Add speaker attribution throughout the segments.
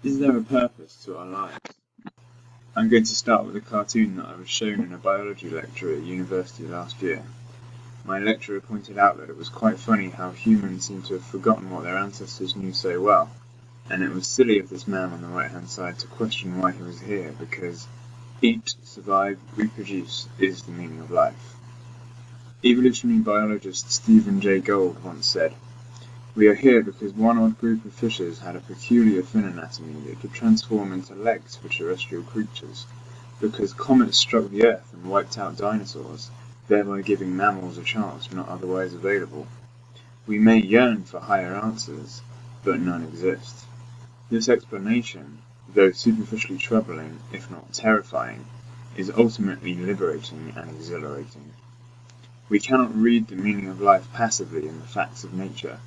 Speaker 1: Is there a purpose to our lives? I'm going to start with a cartoon that I was shown in a biology lecture at university last year. My lecturer pointed out that it was quite funny how humans seem to have forgotten what their ancestors knew so well, and it was silly of this man on the right-hand side to question why he was here, because eat, survive, reproduce is the meaning of life. Evolutionary biologist Stephen Jay Gould once said, "We are here because one odd group of fishes had a peculiar fin anatomy that could transform into legs for terrestrial creatures, because comets struck the Earth and wiped out dinosaurs, thereby giving mammals a chance not otherwise available. We may yearn for higher answers, but none exist." This explanation, though superficially troubling, if not terrifying, is ultimately liberating and exhilarating. We cannot read the meaning of life passively in the facts of nature.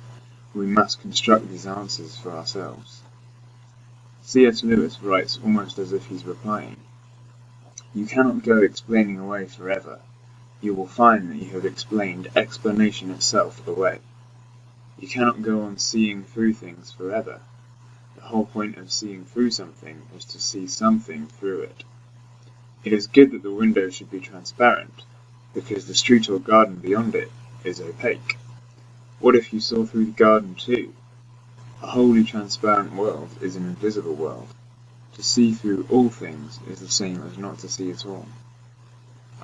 Speaker 1: We must construct these answers for ourselves. C.S. Lewis writes almost as if he's replying, "You cannot go explaining away forever. You will find that you have explained explanation itself away. You cannot go on seeing through things forever. The whole point of seeing through something is to see something through it. It is good that the window should be transparent, because the street or garden beyond it is opaque. What if you saw through the garden too? A wholly transparent world is an invisible world. To see through all things is the same as not to see at all."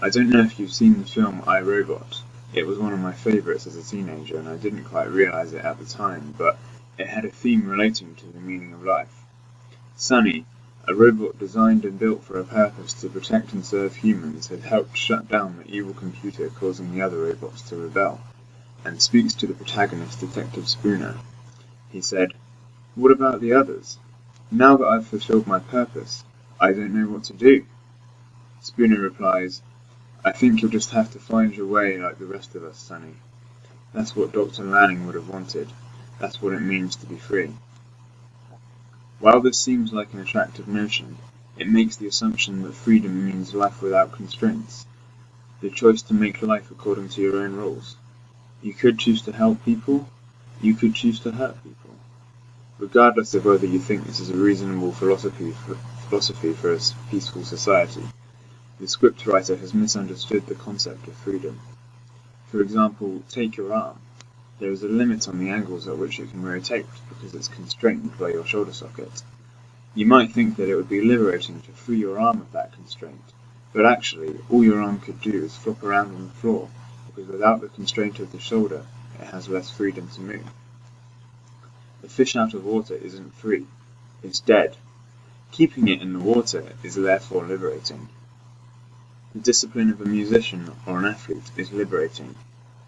Speaker 1: I don't know if you've seen the film I, Robot. It was one of my favourites as a teenager, and I didn't quite realise it at the time, but it had a theme relating to the meaning of life. Sunny, a robot designed and built for a purpose to protect and serve humans, had helped shut down the evil computer causing the other robots to rebel, and speaks to the protagonist, Detective Spooner. He said, "What about the others? Now that I've fulfilled my purpose, I don't know what to do." Spooner replies, "I think you'll just have to find your way like the rest of us, Sonny. That's what Dr. Lanning would have wanted. That's what it means to be free." While this seems like an attractive notion, it makes the assumption that freedom means life without constraints, the choice to make life according to your own rules. You could choose to help people, you could choose to hurt people. Regardless of whether you think this is a reasonable philosophy for a peaceful society, the scriptwriter has misunderstood the concept of freedom. For example, take your arm. There is a limit on the angles at which it can rotate because it's constrained by your shoulder socket. You might think that it would be liberating to free your arm of that constraint, but actually all your arm could do is flop around on the floor, because without the constraint of the shoulder, it has less freedom to move. The fish out of water isn't free, it's dead. Keeping it in the water is therefore liberating. The discipline of a musician or an athlete is liberating.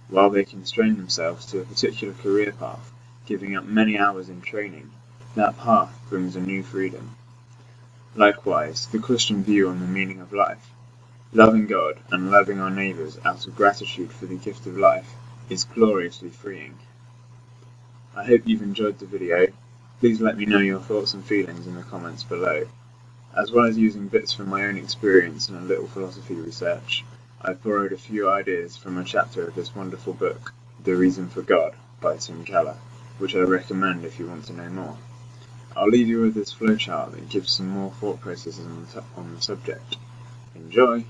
Speaker 1: While they constrain themselves to a particular career path, giving up many hours in training, that path brings a new freedom. Likewise, the Christian view on the meaning of life, loving God and loving our neighbours out of gratitude for the gift of life, is gloriously freeing. I hope you've enjoyed the video. Please let me know your thoughts and feelings in the comments below. As well as using bits from my own experience and a little philosophy research, I've borrowed a few ideas from a chapter of this wonderful book, The Reason for God, by Tim Keller, which I recommend if you want to know more. I'll leave you with this flowchart that gives some more thought processes on the subject. Enjoy!